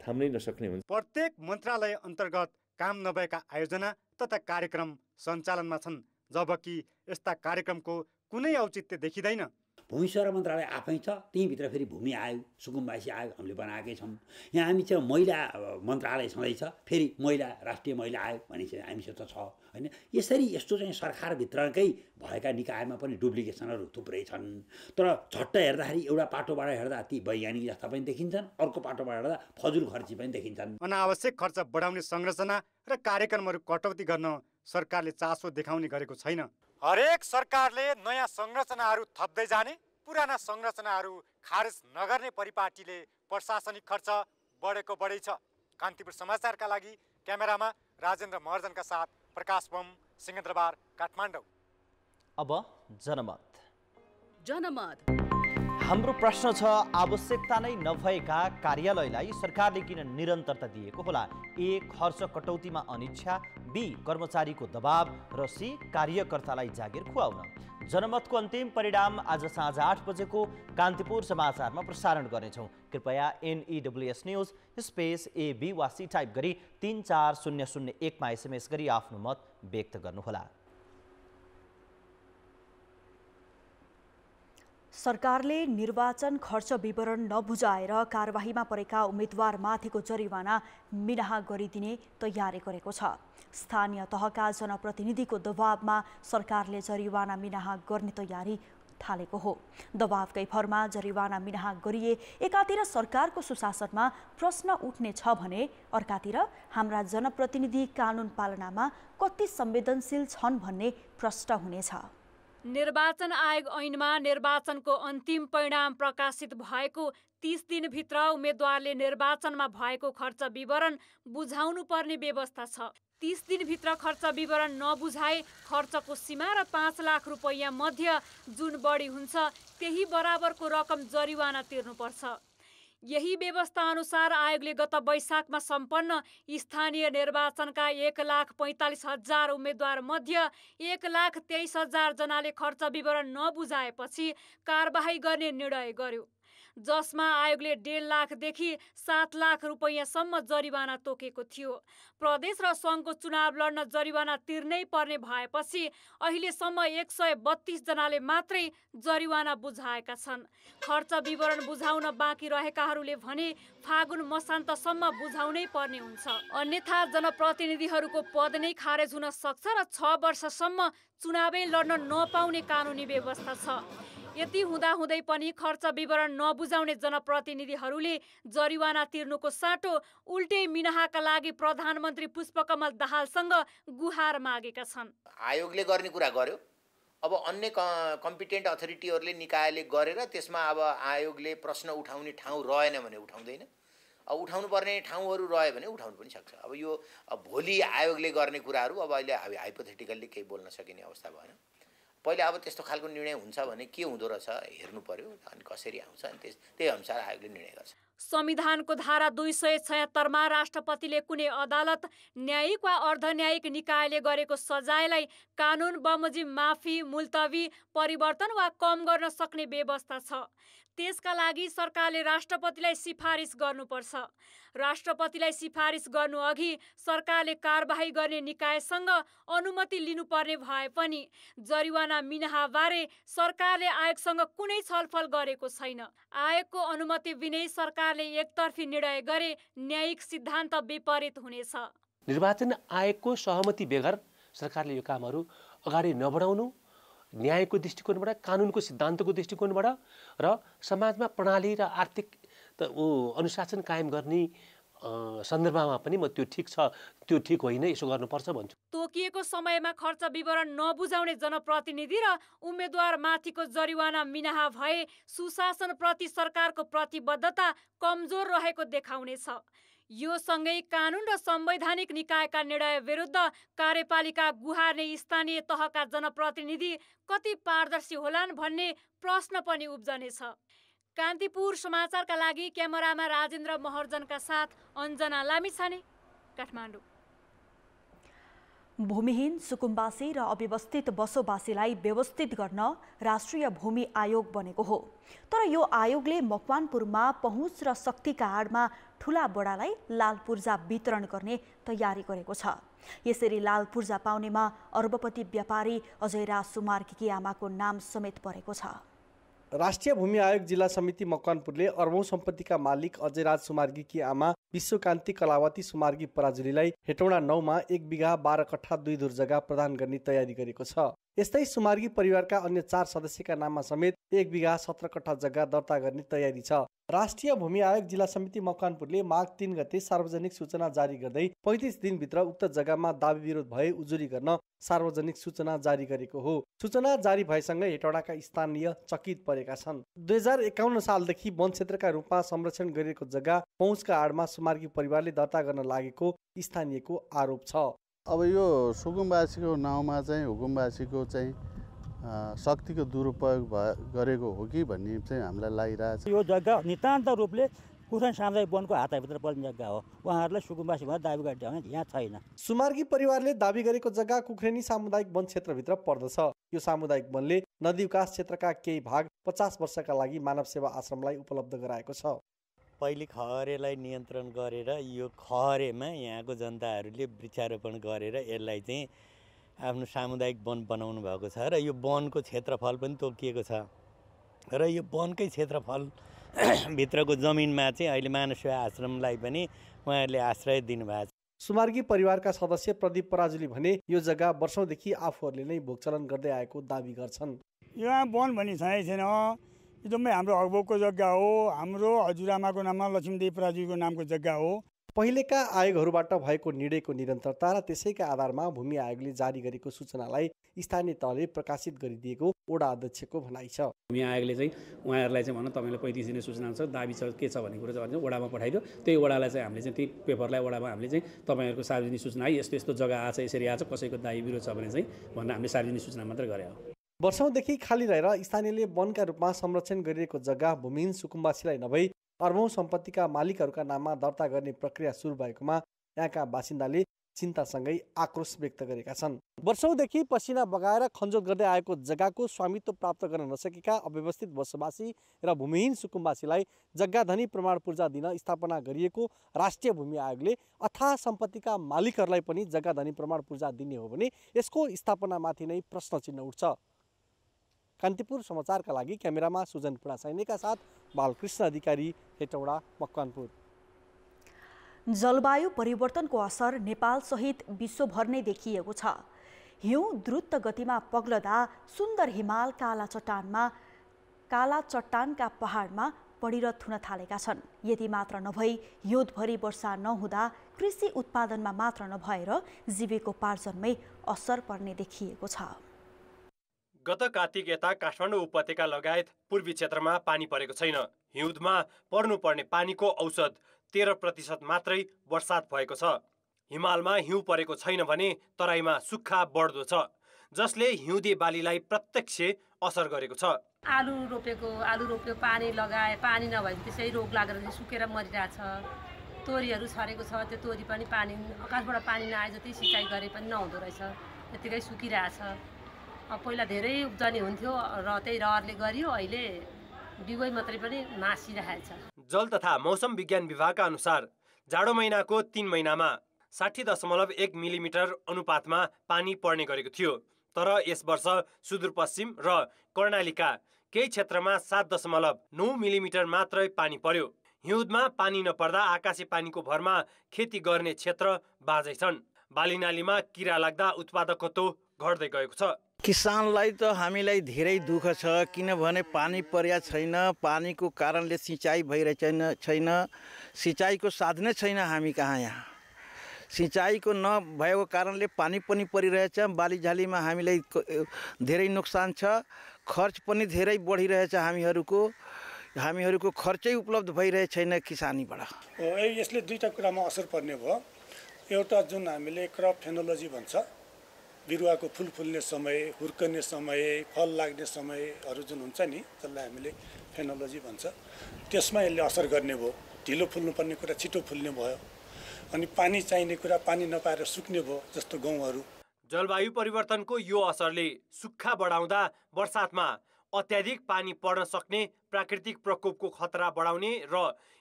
थाम्नै नसक्ने हुन्छ। प्रत्येक मन्त्रालय अन्तर्गत काम नभएका आयोजना तथा कार्यक्रम सञ्चालनमा छन्, जबकि यस्ता कार्यक्रमको कुनै औचित्य देखिँदैन। भूमि सुधार मन्त्रालय आफै छ, त्यहीँभित्र फेरि भूमि आयोग, सुकुम्बासी आयोग हामीले बनाएकै छौँ। यहाँ हामी चाहिँ महिला मन्त्रालय छँदैछ, फेरि महिला राष्ट्रिय महिला आयोग भन्ने चाहिँ हामीसित छ होइन। यसरी यस्तो चाहिँ सरकारभित्रकै भएका निकायमा पनि डुप्लिकेसनहरू थुप्रै छन्। तर झट्ट हेर्दाखेरि एउटा पाटोबाट हेर्दा ती वैज्ञानिक जस्ता पनि देखिन्छन्, अर्को पाटोबाट हेर्दा फजुल खर्ची पनि देखिन्छन्। अनावश्यक खर्च बढाउने संरचना र कार्यक्रमहरू कटौती गर्न सरकारले चासो देखाउने गरेको छैन। हरेक सरकारले नयाँ संरचनाहरू थप्दै जाने, पुराना संरचनाहरू खारेज नगर्ने परिपाटीले प्रशासनिक खर्च बढेको बढै छ। कान्तिपुर समाचारका लागि क्यामेरामा राजेन्द्र महर्जनका साथ प्रकाश बम, सिंहदरबार, काठमाडौँ। अब जनमत। हाम्रो प्रश्न छ, आवश्यकता नै नभएका कार्यालयलाई सरकारले किन निरन्तरता दिएको होला? ए, खर्च कटौतीमा अनिच्छा, बी, कर्मचारीको दबाव, र सी, कार्यकर्तालाई जागिर खुवाउन। जनमतको अन्तिम परिणाम आज साँझ 8 बजेको कान्तिपुर समाचारमा प्रसारण गर्नेछौँ। कृपया NEWS न्युज स्पेस AB वा सी टाइप गरी 34001 मा SMS गरी आफ्नो मत व्यक्त गर्नुहोला। सरकारले निर्वाचन खर्च विवरण नबुझाएर कारबाहीमा परेका उम्मेदवारमाथिको जरिवाना मिनाहा गरिदिने तयारी गरेको छ। स्थानीय तहका जनप्रतिनिधिको दबावमा सरकारले जरिवाना मिनाहा गर्ने तयारी थालेको हो। दबावकै भरमा जरिवाना मिनाहा गरिए एकातिर सरकारको सुशासनमा प्रश्न उठ्ने छ भने अर्कातिर हाम्रा जनप्रतिनिधि कानुन पालनामा कति संवेदनशील छन् भन्ने प्रश्न हुनेछ। निर्वाचन आयोग ऐनमा निर्वाचनको अन्तिम परिणाम प्रकाशित भएको 30 दिनभित्र उम्मेदवारले निर्वाचनमा भएको खर्च विवरण बुझाउनु पर्ने व्यवस्था छ। 30 दिनभित्र खर्च विवरण नबुझाए खर्चको सीमा र 5 लाख रुपैयाँ मध्य जुन बढी हुन्छ त्यही बराबरको रकम जरिवाना तिर्नुपर्छ। यही व्यवस्था अनुसार आयोगले गत वैशाखमा सम्पन्न स्थानीय निर्वाचनका 1,45,000 उम्मेद्वार मध्ये 1,23,000 जनाले खर्च विवरण नबुझाएपछि कारबाही गर्ने निर्णय गर्यो, जसमा आयोगले 1.5 लाखदेखि 7 लाख रुपैयाँसम्म जरिवाना तोकेको थियो। प्रदेश र सङ्घको चुनाव लड्न जरिवाना तिर्नै पर्ने भएपछि अहिलेसम्म 132 जनाले मात्रै जरिवाना बुझाएका छन्। खर्च विवरण बुझाउन बाँकी रहेकाहरूले भने फागुन मसान्तसम्म बुझाउनै पर्ने हुन्छ, अन्यथा जनप्रतिनिधिहरूको पद नै खारेज हुन सक्छ र 6 वर्षसम्म चुनावै लड्न नपाउने कानुनी व्यवस्था छ। यति हुँदाहुँदै पनि खर्च विवरण नबुझाउने जनप्रतिनिधिहरूले जरिवाना तिर्नुको साटो उल्टै मिनाहाका लागि प्रधानमन्त्री पुष्पकमल दाहालसँग गुहार मागेका छन्। आयोगले गर्ने कुरा गर्यो, अब अन्य कम्पिटेन्ट अथोरिटीहरूले निकायले गरेर त्यसमा अब आयोगले प्रश्न उठाउने ठाउँ रहेन भने उठाउँदैन, अब उठाउनु पर्ने ठाउँहरू रह्यो भने उठाउनु पनि सक्छ। अब यो भोलि आयोगले गर्ने कुराहरू अब अहिले हाइपोथेटिकल्ली केही बोल्न सकिने अवस्था भएन। पहिले अब त्यस्तो खालको निर्णय हुन्छ भने के हुँदो रहेछ हेर्नु पर्यो, अनि कसरी आउँछ, अनि त्यही अनुसार आयोगले निर्णय गर्छ। संविधानको धारा 276 मा राष्ट्रपतिले कुनै अदालत, न्यायिक वा अर्धन्यायिक निकायले गरेको सजायलाई कानुन बमोजिम माफी, मुल्तवी, परिवर्तन वा कम गर्न सक्ने व्यवस्था छ। त्यसका लागि सरकारले राष्ट्रपतिलाई सिफारिस गर्नुपर्छ। राष्ट्रपतिलाई सिफारिस गर्नु अघि सरकारले कारबाही गर्ने निकायसँग अनुमति लिनुपर्ने भए पनि जरिवाना मिनाहाबारे सरकारले आयोगसँग कुनै छलफल गरेको छैन। आयोगको अनुमति बिनै सरकारले एकतर्फी निर्णय गरे न्यायिक सिद्धान्त विपरीत हुनेछ। निर्वाचन आयोगको सहमति बेगर सरकारले यो कामहरू अगाडि नबढाउनु न्यायको दृष्टिकोणबाट, कानुनको सिद्धान्तको दृष्टिकोणबाट र समाजमा प्रणाली र आर्थिक अनुशासन कायम गर्ने सन्दर्भमा पनि म त्यो ठिक छ, त्यो ठिक होइन, यसो गर्नुपर्छ भन्छु। तोकिएको समयमा खर्च विवरण नबुझाउने जनप्रतिनिधि र उम्मेद्वार माथिको जरिवाना मिनाहा भए सुशासनप्रति सरकारको प्रतिबद्धता कमजोर रहेको देखाउनेछ। यो सँगै कानुन र संवैधानिक निकायका निर्णय विरुद्ध कार्यपालिका गुहार्ने स्थानीय तहका जनप्रतिनिधि कति पारदर्शी होलान् भन्ने प्रश्न पनि उब्जनेछ। कान्तिपुर समाचारका लागि क्यामेरामा राजेन्द्र महर्जनका साथ अञ्जना लामिछाने, काठमाडौँ। भूमिहीन, सुकुम्बासी र अव्यवस्थित बसोबासीलाई व्यवस्थित गर्न राष्ट्रिय भूमि आयोग बनेको हो। तर यो आयोगले मकवानपुरमा पहुँच र शक्तिका आडमा ठुला बडालाई लाल पूर्जा वितरण गर्ने तयारी गरेको छ। यसरी लाल पूर्जा पाउनेमा अर्बपति व्यापारी अजयराज सुमार्कीकी आमाको नाम समेत परेको छ। राष्ट्रिय भूमि आयोग जिल्ला समिति मकवानपुरले अर्बौं सम्पत्तिका मालिक अजयराज सुमार्गीकी आमा विश्वकान्ति कलावती सुमार्गी पराजुलीलाई हेटौडा 9 मा 1 बिघा 12 कट्ठा 2 धुर जग्गा प्रदान गर्ने तयारी गरेको छ। यस्तै सुमार्गी परिवारका अन्य 4 सदस्यका नाममा समेत 1 बिघा 17 कट्ठा जग्गा दर्ता गर्ने तयारी छ। राष्ट्रिय भूमि आयोग जिल्ला समिति मकवानपुरले माघ 3 गते सार्वजनिक सूचना जारी गर्दै 35 दिनभित्र उक्त जग्गामा दाबी विरोध भए उजुरी गर्न सार्वजनिक सूचना जारी गरेको हो। सूचना जारी भएसँगै हेटौडाका स्थानीय चकित परेका छन्। 2051 सालदेखि वन क्षेत्रका रूपमा संरक्षण गरिएको जग्गा पहुँचका आडमा सुमार्गी परिवारले दर्ता गर्न लागेको स्थानीयको आरोप छ। अब यो सुकुम्बासीको नाउँमा चाहिँ हुकुमबासीको चाहिँ शक्तिको दुरुपयोग गरेको हो कि भन्ने चाहिँ हामीलाई लागिरहेछ। यो जग्गा नितान्त रूपले कुखुरा सामुदायिक वनको हातभित्र पर्ने जग्गा हो। उहाँहरूलाई सुकुम्बासी भनेर दाबी गर्ने ढङ्ग यहाँ छैन। सुमार्गी परिवारले दाबी गरेको जग्गा कुखुरेनी सामुदायिक वन क्षेत्रभित्र पर्दछ। यो सामुदायिक वनले नदी विकास क्षेत्रका केही भाग 50 वर्षका लागि मानव सेवा आश्रमलाई उपलब्ध गराएको छ। पहिले खहरेलाई नियन्त्रण गरेर यो खहरेमा यहाँको जनताहरूले वृक्षारोपण गरेर यसलाई चाहिँ आफ्नो सामुदायिक वन बनाउनु भएको छ र यो वनको क्षेत्रफल पनि तोकिएको छ र यो वनकै क्षेत्रफल भित्रको जमिनमा चाहिँ अहिले मानव सेवा आश्रमलाई पनि उहाँहरूले आश्रय दिनुभएको छ। सुमार्गी परिवारका सदस्य प्रदीप पराजुली भने यो जग्गा वर्षौंदेखि आफूहरूले नै भोगचलन गर्दै आएको दाबी गर्छन्। यहाँ वन भन्ने छैन, एकदमै हाम्रो अगुवाको जग्गा हो। हाम्रो हजुरआमाको नाममा लक्ष्मीदेवी पराजुलीको नामको जग्गा हो। पहिलेका आयोगहरूबाट भएको निर्णयको निरन्तरता र त्यसैका आधारमा भूमि आयोगले जारी गरेको सूचनालाई स्थानीय तहले प्रकाशित गरिदिएको वडा अध्यक्षको भनाइ छ। भूमि आयोगले चाहिँ उहाँहरूलाई चाहिँ भनौँ तपाईँलाई 35 दिने सूचना छ, दाबी छ, के छ भन्ने कुरो चाहिँ वडामा पठाइदियो। त्यही वडालाई चाहिँ हामीले चाहिँ त्यही पेपरलाई वडामा हामीले चाहिँ तपाईँहरूको सार्वजनिक सूचना है यस्तो यस्तो जग्गा आछ, यसरी आछ, कसैको दाबी विरोध छ भने चाहिँ भनेर हामीले सार्वजनिक सूचना मात्रै गरे हो। वर्षौंदेखि खाली रहेर स्थानीयले वनका रूपमा संरक्षण गरिएको जग्गा भूमिहीन सुकुम्बासीलाई नभई अर्बौं सम्पत्तिका मालिकहरूका नाममा दर्ता गर्ने प्रक्रिया सुरु भएकोमा यहाँका बासिन्दाले चिन्तासँगै आक्रोश व्यक्त गरेका छन्। वर्षौंदेखि पसिना बगाएर खनजोत गर्दै आएको जग्गाको स्वामित्व प्राप्त गर्न नसकेका अव्यवस्थित बसोबासी र भूमिहीन सुकुम्बासीलाई जग्गाधनी प्रमाण पूर्जा दिन स्थापना गरिएको राष्ट्रिय भूमि आयोगले अथाह सम्पत्तिका मालिकहरूलाई पनि जग्गाधनी प्रमाण पूर्जा दिने हो भने यसको स्थापनामाथि नै प्रश्न चिन्ह उठ्छ। कान्तिपुर समाचारका लागि क्यामेरामा सुजन पुडासैनीका साथ बालकृष्ण अधिकारी, हेटौडा, मकवानपुर। जलवायु परिवर्तनको असर नेपाल सहित विश्वभर नै देखिएको छ। हिउँ द्रुत गतिमा पग्लदा सुन्दर हिमाल काला चट्टानका पहाडमा पडिरत हुन थालेका छन्। यति मात्र नभई हिउँदभरि वर्षा नहुँदा कृषि उत्पादनमा मात्र नभएर जीविकोपार्जनमै असर पर्ने देखिएको छ। गत कार्तिक यता काठमाडौँ उपत्यका लगायत पूर्वी क्षेत्रमा पानी परेको छैन। हिउँदमा पर्नुपर्ने पानीको औसत 13% मात्रै वर्षात भएको छ। हिमालमा हिउँ परेको छैन भने तराईमा सुक्खा बढ्दो छ, जसले हिउँदे बालीलाई प्रत्यक्ष असर गरेको छ। आलु रोप्यो, पानी लगाए, पानी नभए त्यसै रोग लागेर सुकेर मरिरहेछ। तोरीहरू छरेको छ, त्यो तोरी पनि पानी आकाशबाट पानी नआए जति सिँचाइ गरे पनि नहुँदो रहेछ, त्यतिकै सुकिरहेछ। पहिला धेरै उब्जनी हुन्थ्यो र त्यही रहरले गरियो, अहिले बिउै मात्रै पनि मासिरहेछ। जल तथा मौसम विज्ञान विभागका अनुसार जाडो महिनाको 3 महिनामा 60.1 मिलिमिटर अनुपातमा पानी पर्ने गरेको थियो। तर यस वर्ष सुदूरपश्चिम र कर्णालीका केही क्षेत्रमा 7.9 मिलिमिटर मात्रै पानी पर्यो। हिउँदमा पानी नपर्दा आकाशे पानीको भरमा खेती गर्ने क्षेत्र बाँझै छन्। बालीनालीमा किरा लाग्दा उत्पादकत्व घट्दै गएको छ। किसानलाई त हामीलाई धेरै दुःख छ, किनभने पानी पर्या छैन। पानीको कारणले सिँचाइ भइरहेको छैन, सिँचाइको साधनै छैन हामी कहाँ। यहाँ सिँचाइको नभएको कारणले पानी पनि परिरहेछ। बालीझालीमा हामीलाई धेरै नोक्सान छ, खर्च पनि धेरै बढिरहेछ। हामीहरूको खर्चै उपलब्ध भइरहेको छैन किसानीबाट। यसले दुईटा कुरामा असर पर्ने भयो। एउटा जुन हामीले क्रप फेनोलोजी भन्छ, बिरुवाको फुल फुल्ने समय, हुर्कने समय, फल लाग्ने समयहरू जुन हुन्छ नि, त्यसलाई हामीले फेनोलोजी भन्छ। त्यसमा यसले असर गर्ने भयो। ढिलो फुल्नुपर्ने कुरा छिटो फुल्ने भयो, अनि पानी चाहिने कुरा पानी नपाएर सुक्ने भयो, जस्तो गहुँहरू। जलवायु परिवर्तनको यो असरले सुक्खा बढाउँदा वर्षातमा अत्याधिक पानी पर्न सक्ने, प्राकृतिक प्रकोपको खतरा बढाउने र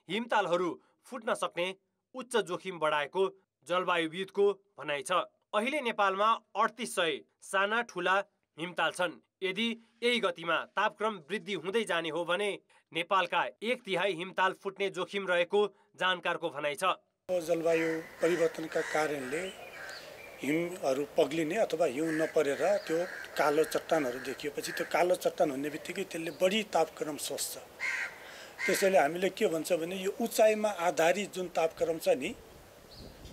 हिमतालहरू फुट्न सक्ने उच्च जोखिम बढाएको जलवायुविदको भनाइ छ। अहिले नेपालमा 3800 साना ठुला हिमताल छन्। यदि यही गतिमा तापक्रम वृद्धि हुँदै जाने हो भने नेपालका 1/3 हिमताल फुट्ने जोखिम रहेको जानकारको भनाइ छ। जलवायु परिवर्तनका कारणले हिमहरू पग्लिने अथवा हिउँ नपरेर त्यो कालो चट्टानहरू देखिएपछि त्यो कालो चट्टान हुने बित्तिकै त्यसले बढी तापक्रम सोच्छ। त्यसैले हामीले के भन्छ भने यो उचाइमा आधारित जुन तापक्रम छ नि,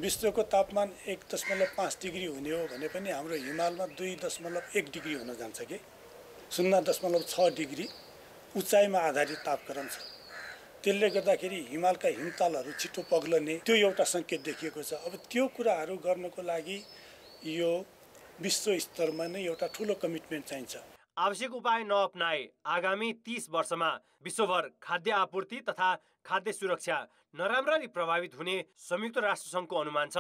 विश्वको तापमान 1.5 डिग्री हुने हो भने पनि हाम्रो हिमालमा 2.1 डिग्री हुन जान्छ कि 0.6 डिग्री उचाइमा आधारित तापक्रम छ। त्यसले गर्दाखेरि हिमालका हिमतालहरू छिटो पग्लने त्यो एउटा सङ्केत देखिएको छ। अब त्यो कुराहरू गर्नको लागि यो विश्व स्तरमा नै एउटा ठुलो कमिटमेन्ट चाहिन्छ। आवश्यक उपाय नअपनाए आगामी 30 वर्षमा विश्वभर खाद्य आपूर्ति तथा खाद्य सुरक्षा नराम्ररी प्रभावित हुने संयुक्त राष्ट्रसङ्घको अनुमान छ।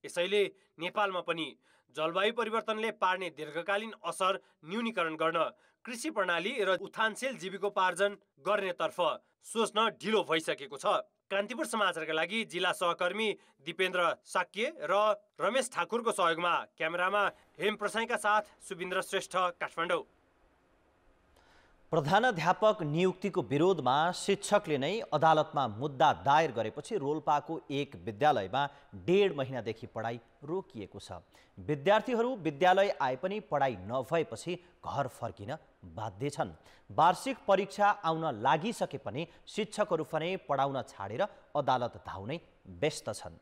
यसैले नेपालमा पनि जलवायु परिवर्तनले पार्ने दीर्घकालीन असर न्यूनीकरण गर्न कृषि प्रणाली र उत्थानशील जीविकोपार्जन गर्नेतर्फ सोच्न ढिलो भइसकेको छ। कान्तिपुर समाचारका लागि जिल्ला सहकर्मी दिपेन्द्र साक्य र रमेश ठाकुरको सहयोगमा क्यामेरामा हेम प्रसाईका साथ सुबिन्द्र श्रेष्ठ, काठमाडौँ। प्रधानाध्यापक नियुक्तिको विरोधमा शिक्षकले नै अदालतमा मुद्दा दायर गरेपछि रोल्पाको एक विद्यालयमा 1.5 महिनादेखि पढाइ रोकिएको छ। विद्यार्थीहरू विद्यालय आए पनि पढाइ नभएपछि घर फर्किन बाध्य छन्। वार्षिक परीक्षा आउन लागिसके पनि शिक्षकहरू भने पढाउन छाडेर अदालत धाउनै व्यस्त छन्।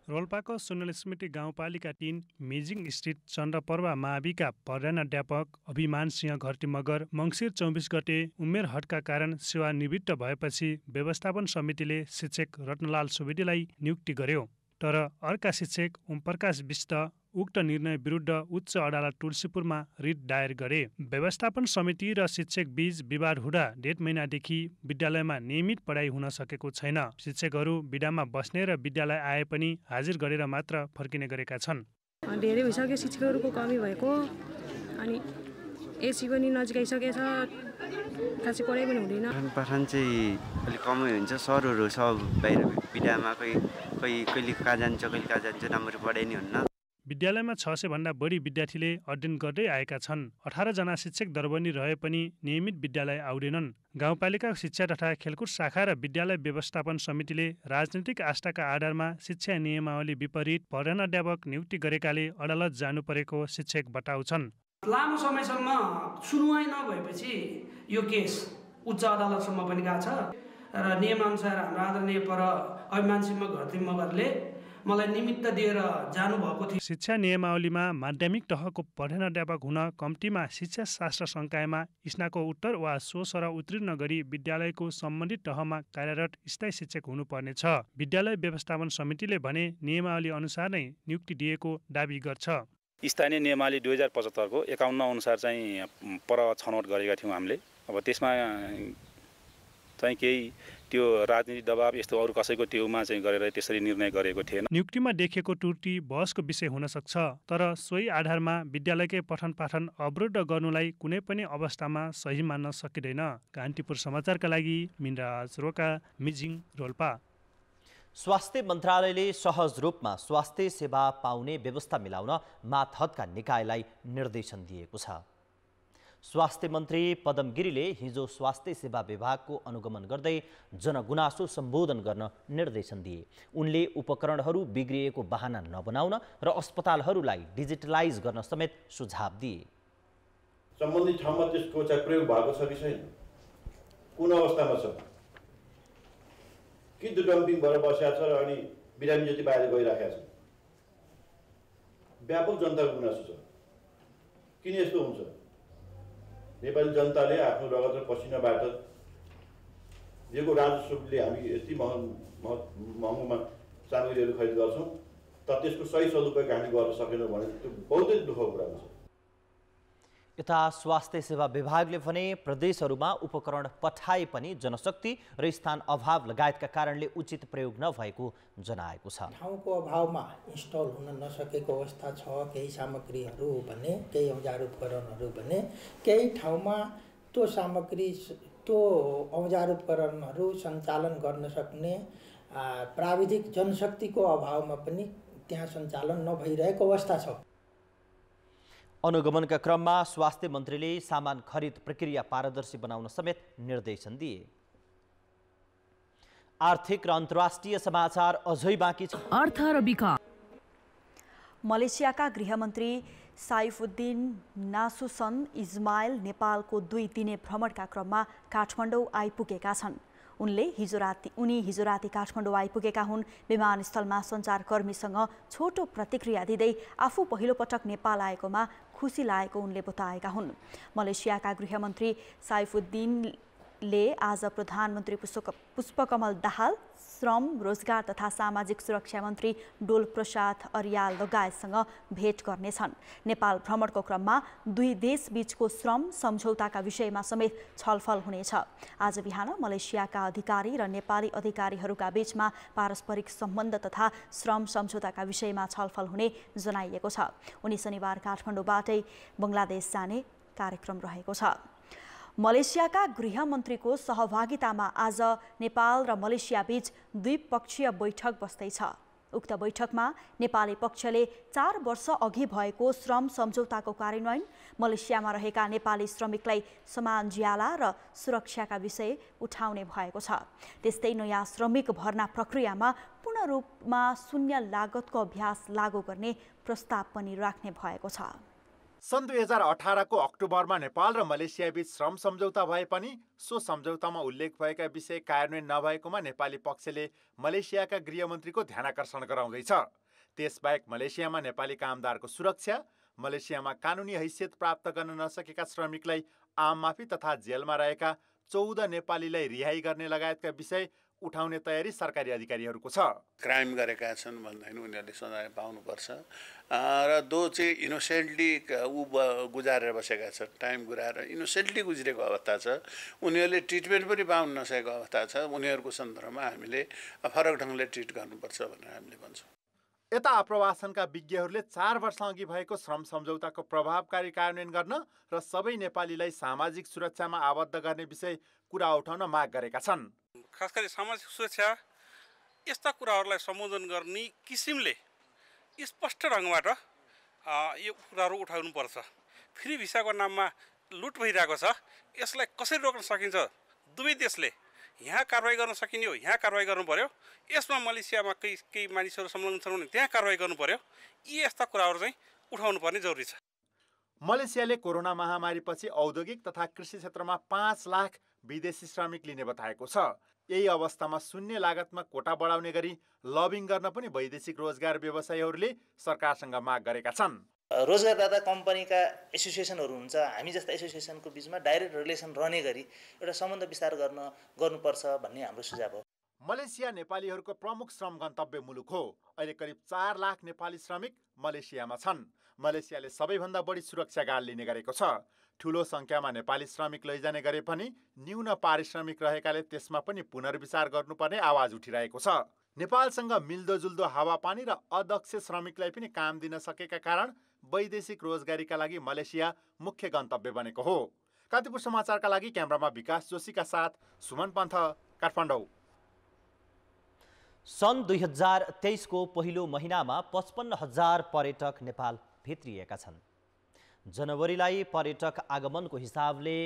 रोल्पाको सुनल स्मृति गाउँपालिका 3 मेजिङ स्थित चन्द्रपर्वा माविका प्रधानाध्यापक अभिमान सिंह घरती मगर मङ्सिर 24 गते उमेर हटका कारण सेवानिवृत्त भएपछि व्यवस्थापन समितिले शिक्षक रत्नलाल सुवेदीलाई नियुक्ति गर्यो। तर अर्का शिक्षक ओमप्रकाश विष्ट उक्त निर्णय विरुद्ध उच्च अदालत तुलसीपुरमा रिट दायर गरे। व्यवस्थापन समिति र शिक्षक बीच विवाद हुँदा 1.5 महिनादेखि विद्यालयमा नियमित पढाइ हुन सकेको छैन। शिक्षकहरू बिदामा बस्ने र विद्यालय आए पनि हाजिर गरेर मात्र फर्किने गरेका छन्। धेरै भइसक्यो शिक्षकहरूको कमी भएको, अनि एसी पनि नजिकाइसकेछ, खासै पढाइ पनि हुँदैन। पठन चाहिँ अलिक कमै हुन्छ। सरहरू सब बाहिर बिदामा कहिले कहाँ जान्छ कहिले कहाँ जान्छ, राम्रो पढाइ नै हुन्न। विद्यालयमा 600 भन्दा बढी विद्यार्थीले अध्ययन गर्दै आएका छन्। 18 जना शिक्षक दरबन्दी रहे पनि नियमित विद्यालय आउँदैनन्। गाउँपालिका शिक्षा तथा खेलकुद शाखा र विद्यालय व्यवस्थापन समितिले राजनीतिक आस्थाका आधारमा शिक्षा नियमावली विपरीत प्रधानाध्यापक नियुक्ति गरेकाले अदालत जानु परेको शिक्षक बताउँछन्। लामो समयसम्म सुनुवाई नभएपछि यो केस उच्च अदालतसम्म पनि गएको छ र नियमअनुसार हाम्रो आदरणीय पर अभिमान सिंह घरती मगरले मलाई निमित्त दिएर जानुभएको थियो। शिक्षा नियमावलीमा माध्यमिक तहको प्रधानाध्यापक हुन कम्तीमा शिक्षा शास्त्र संकायमा स्नातकोत्तर वा सोसर उत्तीर्ण गरी विद्यालयको सम्बन्धित तहमा कार्यरत स्थायी शिक्षक हुनुपर्नेछ। विद्यालय व्यवस्थापन समितिले भने नियमावली अनुसार नै नियुक्ति दिएको दाबी गर्छ। स्थानीय नियमावली 2075 को 51 अनुसार चाहिँ पर छनौट गरेका थियौँ हामीले। अब त्यसमा चाहिँ केही त्यो राजनीतिक दबाब यस्तो अरू कसैको टेउमा चाहिँ गरेर त्यसरी निर्णय गरेको थिएन। नियुक्तिमा देखिएको त्रुटि बहसको विषय हुन सक्छ, तर सोही आधारमा विद्यालयकै पठन पाठन अवरुद्ध गर्नुलाई कुनै पनि अवस्थामा सही मान्न सकिँदैन। कान्तिपुर समाचारका लागि मिनराज रोका, मिजिङ, रोल्पा। स्वास्थ्य मन्त्रालयले सहज रूपमा स्वास्थ्य सेवा पाउने व्यवस्था मिलाउन मातहतका निकायलाई निर्देशन दिएको छ। स्वास्थ्य मन्त्री पदम गिरीले हिजो स्वास्थ्य सेवा विभागको अनुगमन गर्दै जनगुनासो सम्बोधन गर्न निर्देशन दिए। उनले उपकरणहरू बिग्रिएको बहाना नबनाउन र अस्पतालहरूलाई डिजिटलाइज गर्न समेत सुझाव दिए। सम्बन्धित ठाउँमा त्यसको चाहिँ प्रयोग भएको छ कि छैन, कुन अवस्थामा छ, कि त्यो डम्पिङ भएर बसेको छ र अनि बिरामी जति बाहिर गइराखेका छन्। व्यापक जनताको गुनासो छ। किन यस्तो हुन्छ? नेपाली जनताले आफ्नो रगत र पसिनाबाट दिएको राजस्वले हामी यति महँगोमा सामग्रीहरू खरिद गर्छौँ, तर त्यसको सही सदुपयोग हामी गर्न सकेनौँ भने त्यो बहुतै दुःखको कुरा हुन्छ। यता स्वास्थ्य सेवा विभागले भने प्रदेशहरूमा उपकरण पठाए पनि जनशक्ति र स्थान अभाव लगायतका कारणले उचित प्रयोग नभएको जनाएको छ। ठाउँको अभावमा इन्स्टल हुन नसकेको अवस्था छ। केही सामग्रीहरू भने, केही औजार उपकरणहरू भने केही ठाउँमा त्यो सामग्री, त्यो औजार उपकरणहरू सञ्चालन गर्न सक्ने प्राविधिक जनशक्तिको अभावमा पनि त्यहाँ सञ्चालन नभइरहेको अवस्था छ। अनुगमनका क्रममा स्वास्थ्य मन्त्रीले सामान खरिद प्रक्रिया पारदर्शी बनाउन समेत निर्देशन दिए। आर्थिक र अन्तर्राष्ट्रिय समाचार अझै बाँकी छ। अर्थ र विकास। मलेसियाका गृहमन्त्री साइफुद्दिन नासुसन इस्माइल नेपालको 2 दिने भ्रमणका क्रममा काठमाडौँ आइपुगेका छन्। उनी हिजो राति काठमाडौँ आइपुगेका हुन्। विमानस्थलमा सञ्चारकर्मीसँग छोटो प्रतिक्रिया दिँदै आफू पहिलो पटक नेपाल आएकोमा खुसी लागेको उनले बताएका हुन्। मलेसियाका गृहमन्त्री साइफुद्दिनले आज प्रधानमन्त्री पुष्पकमल दाहाल, श्रम, रोजगार तथा सामाजिक सुरक्षा मन्त्री डोल प्रसाद अर्याल लगायतसँग भेट गर्नेछन्। नेपाल भ्रमणको क्रममा 2 देशबीचको श्रम सम्झौताका विषयमा समेत छलफल हुनेछ। आज बिहान मलेसियाका अधिकारी र नेपाली अधिकारीहरूका बीचमा पारस्परिक सम्बन्ध तथा श्रम सम्झौताका विषयमा छलफल हुने जनाइएको छ। उनी शनिबार काठमाडौँबाटै बङ्गलादेश जाने कार्यक्रम रहेको छ। मलेसियाका गृहमन्त्रीको सहभागितामा आज नेपाल र मलेसिया बीच द्विपक्षीय बैठक बस्दैछ। उक्त बैठकमा नेपाली पक्षले 4 वर्ष अघि भएको श्रम सम्झौताको कार्यान्वयन, मलेसियामा रहेका नेपाली श्रमिकलाई समान ज्याला र सुरक्षाका विषय उठाउने भएको छ। त्यस्तै नयाँ श्रमिक भर्ना प्रक्रियामा पूर्ण रूपमा शून्य लागतको अभ्यास लागू गर्ने प्रस्ताव पनि राख्ने भएको छ। सन् 2018 को अक्टोबरमा नेपाल र मलेसिया बीच श्रम सम्झौता भए पनि सो सम्झौतामा उल्लेख भएका विषय कार्यान्वयन नभएकोमा नेपाली पक्षले मलेसियाका गृहमन्त्रीको ध्यानाकर्षण गराउँदैछ। त्यसबाहेक मलेसियामा नेपाली कामदारको सुरक्षा, मलेसियामा कानुनी हैसियत प्राप्त गर्न नसकेका श्रमिकलाई आम माफी तथा जेलमा रहेका 14 नेपालीलाई रिहाई गर्ने लगायतका विषय उठाउने तयारी सरकारी अधिकारीहरूको छ। क्राइम गरेका छन् भन्दैन उनीहरूले सजाय पाउनुपर्छ र दो चाहिँ इनोसेन्टली गुजारेर बसेका छन्, टाइम गुराएर इनोसेन्टली गुज्रेको अवस्था छ, उनीहरूले ट्रिटमेन्ट पनि पाउन नसकेको अवस्था छ। उनीहरूको सन्दर्भमा हामीले फरक ढङ्गले ट्रिट गर्नुपर्छ भनेर हामीले भन्छौँ। यता आप्रवासनका विज्ञहरूले 4 वर्ष अघि भएको श्रम सम्झौताको प्रभावकारी कार्यान्वयन गर्न र सबै नेपालीलाई सामाजिक सुरक्षामा आबद्ध गर्ने विषय कुरा उठाउन माग गरेका छन्। खास गरी सामाजिक सुरक्षा यस्ता कुराहरूलाई सम्बोधन गर्ने किसिमले स्पष्ट ढङ्गबाट यो कुराहरू उठाउनुपर्छ। फ्री भिसाको नाममा लुट भइरहेको छ, यसलाई कसरी रोक्न सकिन्छ? दुवै देशले यहाँ कारवाही गर्न सकिने हो, यहाँ कारवाही गर्नु पर्यो। यसमा मलेसियामा केही मानिसहरू संलग्न छन् भने त्यहाँ कारवाही गर्नु पर्यो। यी यस्ता कुराहरू चाहिँ उठाउनु पर्ने जरुरी छ। मलेसियाले कोरोना महामारीपछि औद्योगिक तथा कृषि क्षेत्रमा 5 लाख विदेशी श्रमिक लिने बताएको छ। यही अवस्थामा शून्य लागतमा कोटा बढाउने गरी लबिङ गर्न पनि वैदेशिक रोजगार व्यवसायीहरूले सरकारसँग माग गरेका छन्। रोजगारदाता कम्पनीका एसोसिएसनहरू हुन्छ, हामी जस्ता एसोसिएसनको बिचमा डाइरेक्ट रिलेसन रहने गरी एउटा सम्बन्ध विस्तार गर्नुपर्छ भन्ने हाम्रो सुझाव हो। मलेसिया नेपालीहरूको प्रमुख श्रम गन्तव्य मुलुक हो। अहिले करिब 4 लाख नेपाली श्रमिक मलेसियामा छन्। मलेसियाले सबैभन्दा बढी सुरक्षा गार्ड लिने गरेको छ। ठुलो सङ्ख्यामा नेपाली श्रमिक लैजाने गरे पनि न्यून पारिश्रमिक रहेकाले त्यसमा पनि पुनर्विचार गर्नुपर्ने आवाज उठिरहेको छ। नेपालसँग मिल्दोजुल्दो हावापानी र अदक्ष श्रमिकलाई पनि काम दिन सकेका कारण वैदेशिक रोजगारीका लागि मलेसिया मुख्य गन्तव्य बनेको हो। कान्तिपुर समाचारका लागि क्यामेरामा विकास जोशीका साथ सुमन पन्थ, काठमाडौँ। सन् 2023 को पहिलो महिनामा 55,000 पर्यटक नेपाल भित्रिएका छन्। जनवरीलाई पर्यटक आगमनको हिसाबले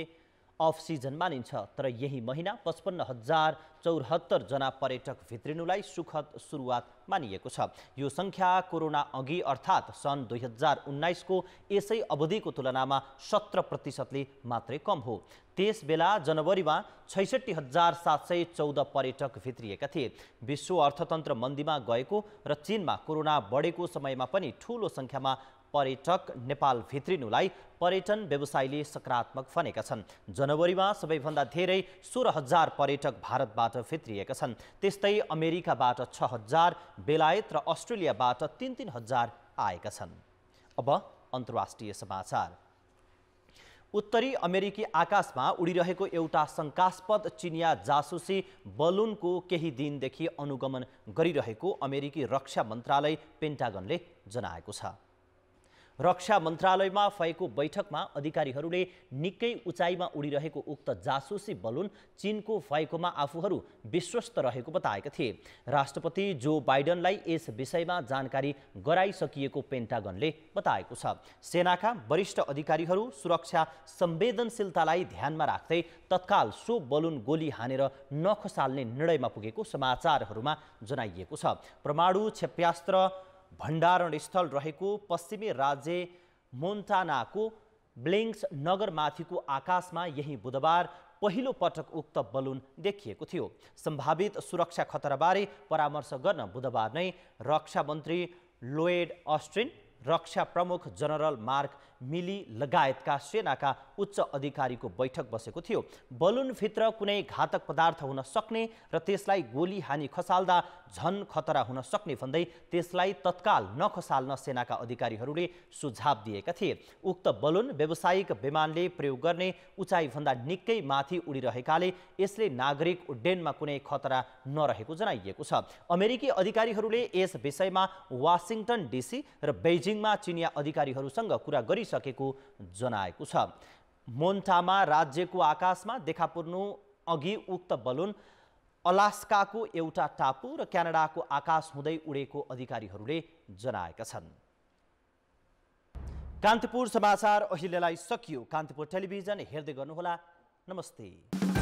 अफ सिजन मानिन्छ, तर यही महिना 55,074 जना पर्यटक भित्रिनुलाई सुखद सुरुवात मानिएको छ। यो सङ्ख्या कोरोना अघि अर्थात् सन् 2019 को यसै अवधिको तुलनामा 17% मात्रै कम हो। त्यस बेला जनवरीमा 66,714 पर्यटक भित्रिएका थिए। विश्व अर्थतन्त्र मन्दीमा गएको र चीनमा कोरोना बढेको समयमा पनि ठूलो सङ्ख्यामा पर्यटक नेपाल भित्रिनुलाई पर्यटन व्यवसायीले सकारात्मक भनेका छन्। जनवरीमा सबैभन्दा धेरै 16,000 पर्यटक भारतबाट भित्रिएका छन्। त्यस्तै अमेरिकाबाट 6,000, बेलायत र अस्ट्रेलियाबाट 3,000 आएका छन्। अब अन्तर्राष्ट्रिय समाचार। उत्तरी अमेरिकी आकाशमा उडिरहेको एउटा शङ्कास्पद चिनिया जासुसी बलुनको केही दिनदेखि अनुगमन गरिरहेको अमेरिकी रक्षा मन्त्रालय पेन्टागनले जनाएको छ। रक्षा मन्त्रालयमा भएको बैठकमा अधिकारीहरूले निकै उचाइमा उडिरहेको उक्त जासुसी बलुन चीनको भएकोमा आफूहरू विश्वस्त रहेको बताएका थिए। राष्ट्रपति जो बाइडनलाई यस विषयमा जानकारी गराइसकिएको पेन्टागनले बताएको छ। सेनाका वरिष्ठ अधिकारीहरू सुरक्षा संवेदनशीलतालाई ध्यानमा राख्दै तत्काल सो बलुन गोली हानेर नखसाल्ने निर्णयमा पुगेको समाचारहरूमा जनाइएको छ। परमाणु क्षेप्यास्त्र भण्डारण स्थल रहेको पश्चिमी राज्य मोन्टानाको ब्लिङ्क्स नगरमाथिको आकाशमा यही बुधबार पहिलो पटक उक्त बलुन देखिएको थियो। सम्भावित सुरक्षा खतराबारे परामर्श गर्न बुधबार नै रक्षा मन्त्री लोयड अस्टिन, रक्षा प्रमुख जनरल मार्क मिली लगायतका सेनाका उच्च अधिकारीको बैठक बसेको थियो। बलुनभित्र कुनै घातक पदार्थ हुन सक्ने र त्यसलाई गोली हानी खसाल्दा झन खतरा हुन सक्ने भन्दै त्यसलाई तत्काल नखसाल्न सेनाका अधिकारीहरूले सुझाव दिएका थिए। उक्त बलुन व्यावसायिक विमानले प्रयोग गर्ने उचाइभन्दा निकै माथि उडिरहेकाले यसले नागरिक उड्डयनमा कुनै खतरा नरहेको जनाइएको छ। अमेरिकी अधिकारीहरूले यस विषयमा वासिङटन डिसी र बेजिङमा चिनिया अधिकारीहरूसँग कुरा गरिसकेको जनाएको छ। मोन्टाना राज्यको आकाशमा देखा पर्नु अघि उक्त बलुन अलास्काको एउटा टापु र क्यानाडाको आकाश हुँदै उडेको अधिकारीहरूले जनाएका छन्। कान्तिपुर समाचार अहिलेलाई सकियो। कान्तिपुर टेलिभिजन हेर्दै गर्नुहोला। नमस्ते।